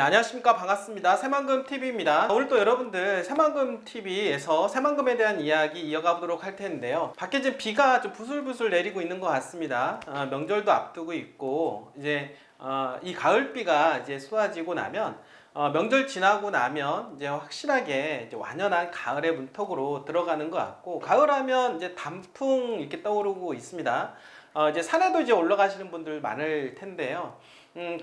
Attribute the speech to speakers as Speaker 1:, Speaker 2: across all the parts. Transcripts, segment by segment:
Speaker 1: 안녕하십니까. 반갑습니다. 새만금TV입니다. 오늘 또 여러분들 새만금TV에서 새만금에 대한 이야기 이어가 보도록 할 텐데요. 밖에 지금 비가 좀 부슬부슬 내리고 있는 것 같습니다. 명절도 앞두고 있고, 이제 이 가을비가 이제 쏟아지고 나면 명절 지나고 나면 이제 확실하게 이제 완연한 가을의 문턱으로 들어가는 것 같고, 가을하면 이제 단풍 이렇게 떠오르고 있습니다. 이제 산에도 이제 올라가시는 분들 많을 텐데요.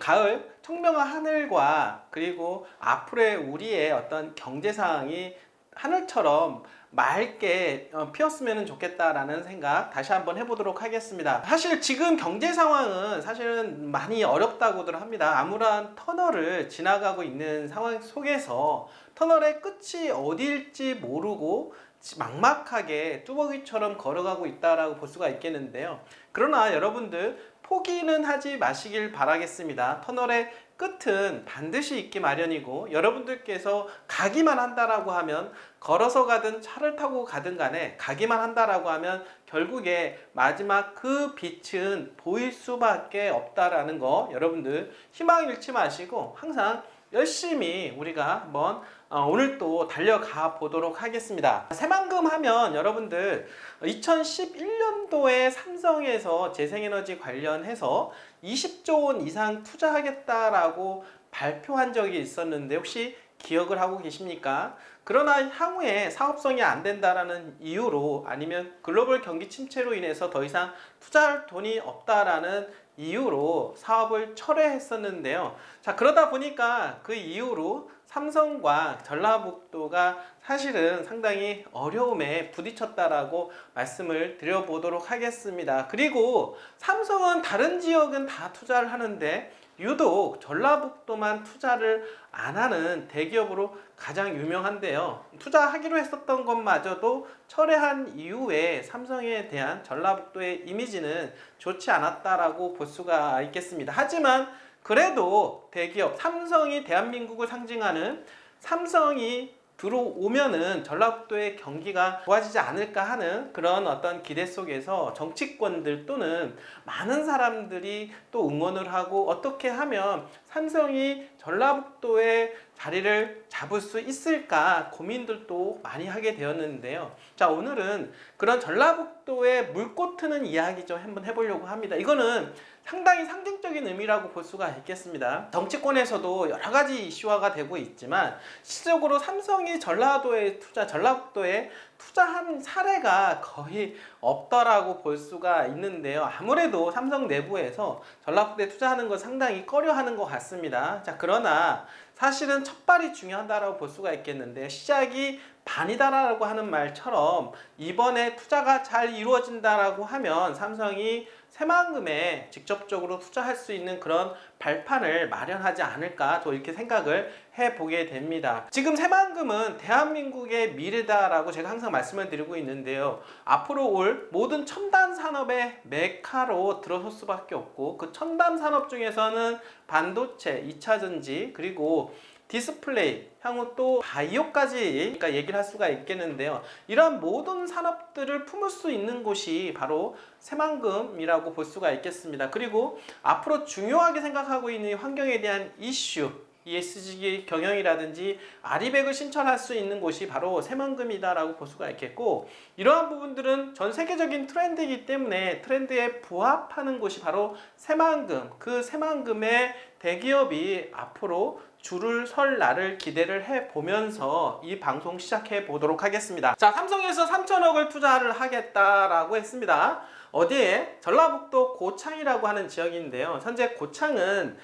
Speaker 1: 가을 청명한 하늘과 그리고 앞으로의 우리의 어떤 경제 상황이 하늘처럼 맑게 피었으면 좋겠다라는 생각 다시 한번 해보도록 하겠습니다. 사실 지금 경제 상황은 사실은 많이 어렵다고들 합니다. 아무런 터널을 지나가고 있는 상황 속에서 터널의 끝이 어디일지 모르고 막막하게 뚜벅이처럼 걸어가고 있다라고 볼 수가 있겠는데요. 그러나 여러분들 포기는 하지 마시길 바라겠습니다. 터널의 끝은 반드시 있기 마련이고, 여러분들께서 가기만 한다라고 하면, 걸어서 가든 차를 타고 가든 간에 가기만 한다라고 하면 결국에 마지막 그 빛은 보일 수밖에 없다라는 거, 여러분들 희망 잃지 마시고 항상 열심히 우리가 한번 오늘 또 달려가 보도록 하겠습니다. 새만금 하면 여러분들 2011년도에 삼성에서 재생에너지 관련해서 20조 원 이상 투자하겠다라고 발표한 적이 있었는데 혹시 기억을 하고 계십니까? 그러나 향후에 사업성이 안 된다라는 이유로, 아니면 글로벌 경기 침체로 인해서 더 이상 투자할 돈이 없다라는 이유로 사업을 철회했었는데요. 자, 그러다 보니까 그 이후로 삼성과 전라북도가 사실은 상당히 어려움에 부딪혔다라고 말씀을 드려보도록 하겠습니다. 그리고 삼성은 다른 지역은 다 투자를 하는데 유독 전라북도만 투자를 안 하는 대기업으로 가장 유명한데요. 투자하기로 했었던 것마저도 철회한 이후에 삼성에 대한 전라북도의 이미지는 좋지 않았다라고 볼 수가 있겠습니다. 하지만 그래도 대기업 삼성이 대한민국을 상징하는 삼성이 들어오면은 전라북도의 경기가 좋아지지 않을까 하는 그런 어떤 기대 속에서 정치권들 또는 많은 사람들이 또 응원을 하고, 어떻게 하면 삼성이 전라북도의 자리를 잡을 수 있을까 고민들도 많이 하게 되었는데요. 자, 오늘은 그런 전라북도의 물꽃 트는 이야기 좀 한번 해보려고 합니다. 이거는 상당히 상징적인 의미라고 볼 수가 있겠습니다. 정치권에서도 여러 가지 이슈화가 되고 있지만 실질적으로 삼성이 전라북도에 투자한 사례가 거의 없다라고 볼 수가 있는데요. 아무래도 삼성 내부에서 전라북도에 투자하는 걸 상당히 꺼려하는 것 같습니다. 자, 그러나 사실은 첫발이 중요하다고 볼 수가 있겠는데, 시작이 반이다라고 하는 말처럼 이번에 투자가 잘 이루어진다라고 하면 삼성이 새만금에 직접적으로 투자할 수 있는 그런 발판을 마련하지 않을까, 또 이렇게 생각을 해보게 됩니다. 지금 새만금은 대한민국의 미래다라고 제가 항상 말씀을 드리고 있는데요. 앞으로 올 모든 첨단 산업의 메카로 들어설 수밖에 없고, 그 첨단 산업 중에서는 반도체, 2차전지, 그리고 디스플레이, 향후 또 바이오까지 얘기를 할 수가 있겠는데요. 이러한 모든 산업들을 품을 수 있는 곳이 바로 새만금이라고 볼 수가 있겠습니다. 그리고 앞으로 중요하게 생각하고 있는 환경에 대한 이슈, ESG 경영이라든지 아리백을 신청할 수 있는 곳이 바로 새만금이다라고 볼 수가 있겠고, 이러한 부분들은 전 세계적인 트렌드이기 때문에 트렌드에 부합하는 곳이 바로 새만금, 그 새만금의 대기업이 앞으로 줄을 설 날을 기대를 해보면서 이 방송 시작해 보도록 하겠습니다. 자, 삼성에서 3천억을 투자를 하겠다라고 했습니다. 어디에? 전라북도 고창이라고 하는 지역인데요. 현재 고창은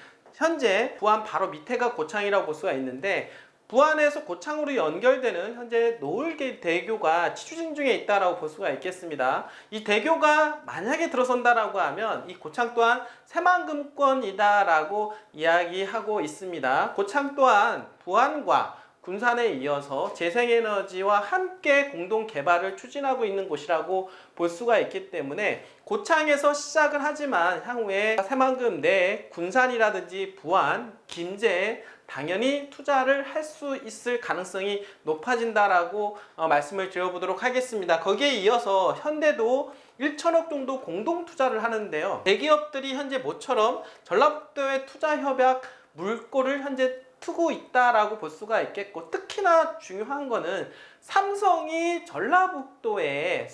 Speaker 1: 부안 바로 밑에가 고창이라고 볼 수가 있는데, 부안에서 고창으로 연결되는 현재 노을길 대교가 취추진 중에 있다라고 볼 수가 있겠습니다. 이 대교가 만약에 들어선다라고 하면 이 고창 또한 새만금권이다라고 이야기하고 있습니다. 고창 또한 부안과 군산에 이어서 재생에너지와 함께 공동 개발을 추진하고 있는 곳이라고 볼 수가 있기 때문에 고창에서 시작을 하지만 향후에 새만금 내 군산이라든지 부안, 김제에 당연히 투자를 할 수 있을 가능성이 높아진다라고 말씀을 드려보도록 하겠습니다. 거기에 이어서 현대도 1천억 정도 공동 투자를 하는데요. 대기업들이 현재 모처럼 전라북도의 투자 협약 물꼬를 현재 앞두고 있다라고 볼 수가 있겠고, 특히나 중요한 거는 삼성이 전라북도에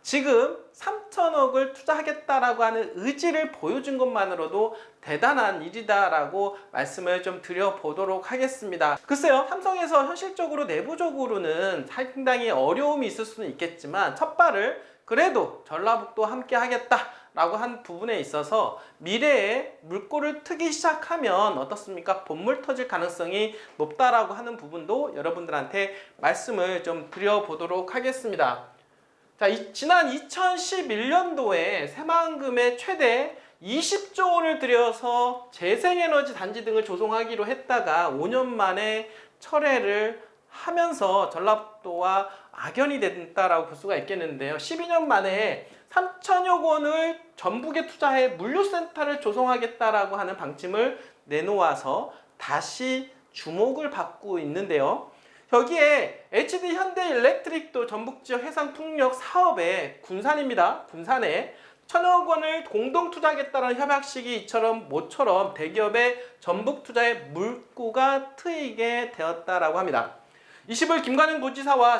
Speaker 1: 지금 3천억을 투자하겠다라고 하는 의지를 보여준 것만으로도 대단한 일이다라고 말씀을 좀 드려보도록 하겠습니다. 글쎄요, 삼성에서 현실적으로 내부적으로는 상당히 어려움이 있을 수는 있겠지만 첫발을 그래도 전라북도 함께 하겠다라고 한 부분에 있어서 미래에 물꼬를 트기 시작하면 어떻습니까? 본물 터질 가능성이 높다라고 하는 부분도 여러분들한테 말씀을 좀 드려보도록 하겠습니다. 자, 지난 2011년도에 새만금에 최대 20조 원을 들여서 재생에너지 단지 등을 조성하기로 했다가 5년 만에 철회를 하면서 전라북도와 악연이 됐다라고 볼 수가 있겠는데요. 12년 만에 3천여 원을 전북에 투자해 물류센터를 조성하겠다라고 하는 방침을 내놓아서 다시 주목을 받고 있는데요. 여기에 HD 현대일렉트릭도 전북지역 해상풍력 사업에 군산입니다. 군산에 1,000억 원을 공동 투자하겠다는 협약식이 이처럼 모처럼 대기업의 전북 투자에 물꼬가 트이게 되었다라고 합니다. 20일 김관영 도지사와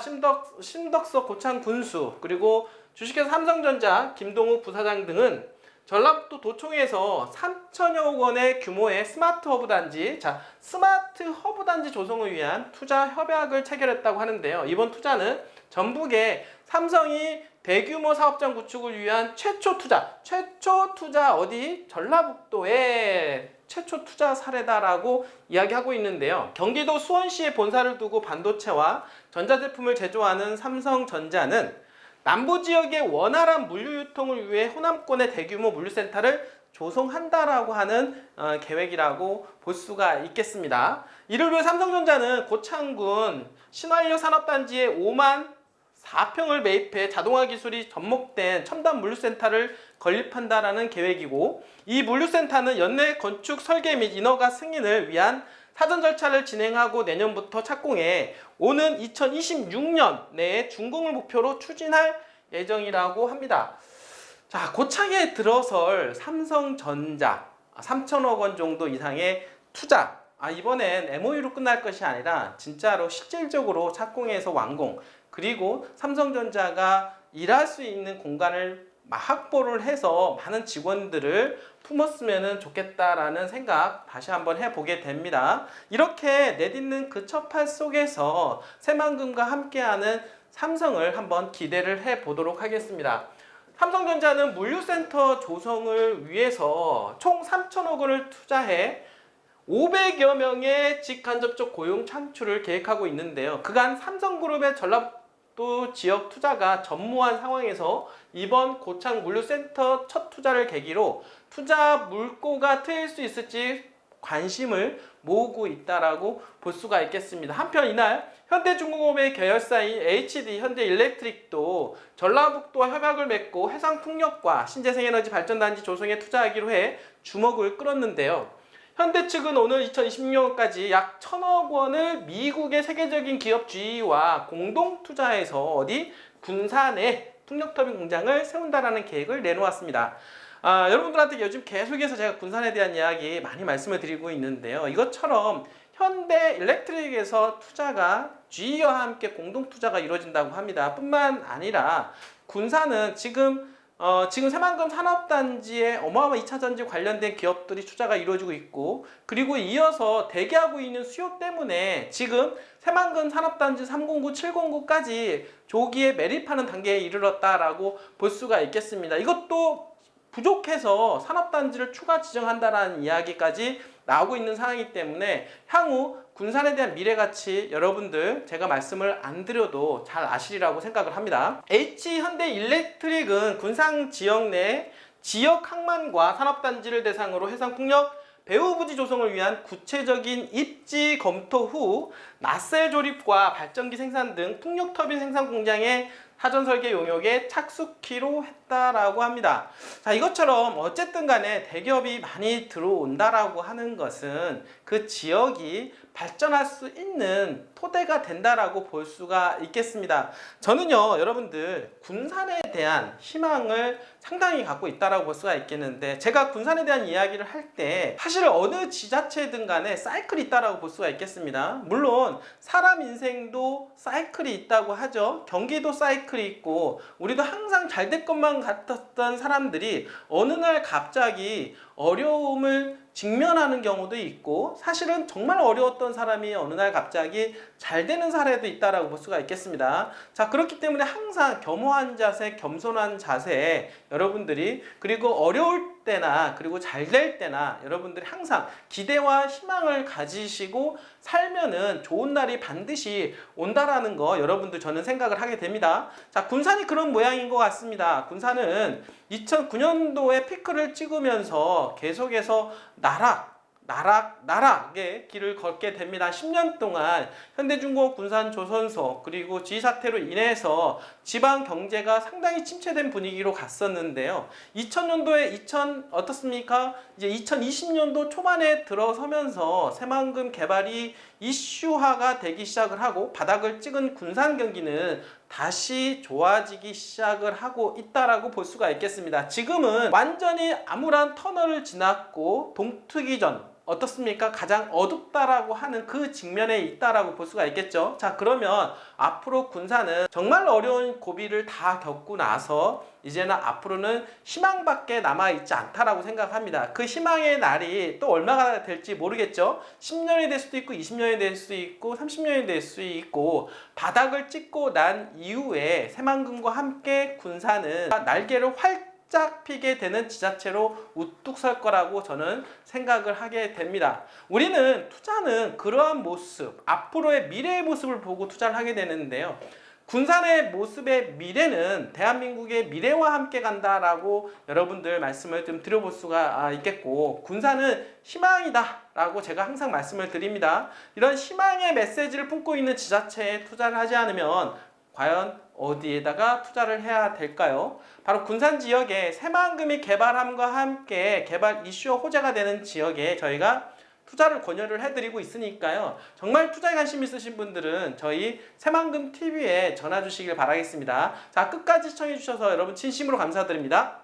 Speaker 1: 심덕석 고창 군수 그리고 주식회사 삼성전자 김동욱 부사장 등은 전라북도 도청에서 3천여 원의 규모의 스마트 허브 단지, 스마트 허브 단지 조성을 위한 투자 협약을 체결했다고 하는데요. 이번 투자는 전북에 삼성이 대규모 사업장 구축을 위한 최초 투자 어디? 전라북도에 최초 투자 사례다라고 이야기하고 있는데요. 경기도 수원시에 본사를 두고 반도체와 전자제품을 제조하는 삼성전자는 남부 지역의 원활한 물류 유통을 위해 호남권의 대규모 물류센터를 조성한다라고 하는 계획이라고 볼 수가 있겠습니다. 이를 위해 삼성전자는 고창군 신활력 산업단지에 5만 4평을 매입해 자동화 기술이 접목된 첨단 물류센터를 건립한다라는 계획이고, 이 물류센터는 연내 건축 설계 및 인허가 승인을 위한 사전 절차를 진행하고 내년부터 착공해 오는 2026년 내에 준공을 목표로 추진할 예정이라고 합니다. 자, 고창에 들어설 삼성전자 3천억 원 정도 이상의 투자. 이번엔 MOU로 끝날 것이 아니라 진짜로 실질적으로 착공해서 완공, 그리고 삼성전자가 일할 수 있는 공간을 확보를 해서 많은 직원들을 품었으면 좋겠다라는 생각 다시 한번 해보게 됩니다. 이렇게 내딛는 그 첫발 속에서 새만금과 함께하는 삼성을 한번 기대를 해보도록 하겠습니다. 삼성전자는 물류센터 조성을 위해서 총 3천억 원을 투자해 500여 명의 직간접적 고용 창출을 계획하고 있는데요. 그간 삼성그룹의 전라북도 지역 투자가 전무한 상황에서 이번 고창 물류센터 첫 투자를 계기로 투자 물꼬가 트일 수 있을지 관심을 모으고 있다라고 볼 수가 있겠습니다. 한편 이날 현대중공업의 계열사인 HD 현대일렉트릭도 전라북도와 협약을 맺고 해상풍력과 신재생에너지 발전단지 조성에 투자하기로 해 주목을 끌었는데요. 현대 측은 오늘 2026년까지 약 1,000억 원을 미국의 세계적인 기업 GE와 공동 투자해서 군산에 풍력터빈 공장을 세운다라는 계획을 내놓았습니다. 여러분들한테 요즘 계속해서 제가 군산에 대한 이야기 많이 말씀을 드리고 있는데요. 이것처럼 현대일렉트릭에서 투자가 GE와 함께 공동 투자가 이루어진다고 합니다. 뿐만 아니라 군산은 지금 새만금 산업단지에 어마어마한 2차전지 관련된 기업들이 투자가 이루어지고 있고, 그리고 이어서 대기하고 있는 수요 때문에 지금 새만금 산업단지 309, 709까지 조기에 매립하는 단계에 이르렀다라고 볼 수가 있겠습니다. 이것도 부족해서 산업단지를 추가 지정한다라는 이야기까지 나오고 있는 상황이기 때문에 향후 군산에 대한 미래가치 여러분들 제가 말씀을 안 드려도 잘 아시리라고 생각을 합니다. H현대일렉트릭은 군산 지역 내 지역 항만과 산업단지를 대상으로 해상풍력 배후부지 조성을 위한 구체적인 입지 검토 후 나셀 조립과 발전기 생산 등 풍력터빈 생산 공장의 사전 설계 용역에 착수키로 있다라고 합니다. 자, 이것처럼 어쨌든 간에 대기업이 많이 들어온다라고 하는 것은 그 지역이 발전할 수 있는 토대가 된다라고 볼 수가 있겠습니다. 저는요, 여러분들 군산에 대한 희망을 상당히 갖고 있다라고 볼 수가 있겠는데, 제가 군산에 대한 이야기를 할 때 사실 어느 지자체든 간에 사이클이 있다라고 볼 수가 있겠습니다. 물론 사람 인생도 사이클이 있다고 하죠. 경기도 사이클이 있고, 우리도 항상 잘 될 것만 같았던 사람들이 어느 날 갑자기 어려움을 직면하는 경우도 있고, 사실은 정말 어려웠던 사람이 어느 날 갑자기 잘 되는 사례도 있다라고 볼 수가 있겠습니다. 자, 그렇기 때문에 항상 겸허한 자세, 겸손한 자세, 여러분들이, 그리고 어려울 때나 그리고 잘 될 때나 여러분들이 항상 기대와 희망을 가지시고 살면은 좋은 날이 반드시 온다라는 거, 여러분들 저는 생각을 하게 됩니다. 자, 군산이 그런 모양인 것 같습니다. 군산은 2009년도에 피크를 찍으면서 계속해서 나락의 길을 걷게 됩니다. 10년 동안 현대중공업 군산 조선소 그리고 지휘 사태로 인해서 지방 경제가 상당히 침체된 분위기로 갔었는데요. 2000년도에 어떻습니까? 이제 2020년도 초반에 들어서면서 새만금 개발이 이슈화가 되기 시작을 하고 바닥을 찍은 군산 경기는 다시 좋아지기 시작을 하고 있다라고 볼 수가 있겠습니다. 지금은 완전히 암울한 터널을 지났고 동트기 전 어떻습니까? 가장 어둡다라고 하는 그 직면에 있다라고 볼 수가 있겠죠. 자, 그러면 앞으로 군산은 정말 어려운 고비를 다 겪고 나서 이제는 앞으로는 희망밖에 남아있지 않다라고 생각합니다. 그 희망의 날이 또 얼마가 될지 모르겠죠. 10년이 될 수도 있고 20년이 될 수도 있고 30년이 될 수 있고, 바닥을 찍고 난 이후에 새만금과 함께 군산은 날개를 활짝 피게 되는 지자체로 우뚝 설 거라고 저는 생각을 하게 됩니다. 우리는 투자는 그러한 모습, 앞으로의 미래의 모습을 보고 투자를 하게 되는데요. 군산의 모습의 미래는 대한민국의 미래와 함께 간다라고 여러분들 말씀을 좀 드려볼 수가 있겠고, 군산은 희망이다 라고 제가 항상 말씀을 드립니다. 이런 희망의 메시지를 품고 있는 지자체에 투자를 하지 않으면 과연 어디에다가 투자를 해야 될까요? 바로 군산 지역에 새만금이 개발함과 함께 개발 이슈 호재가 되는 지역에 저희가 투자를 권유를 해드리고 있으니까요. 정말 투자에 관심 있으신 분들은 저희 새만금 TV에 전화 주시길 바라겠습니다. 자, 끝까지 시청해 주셔서 여러분 진심으로 감사드립니다.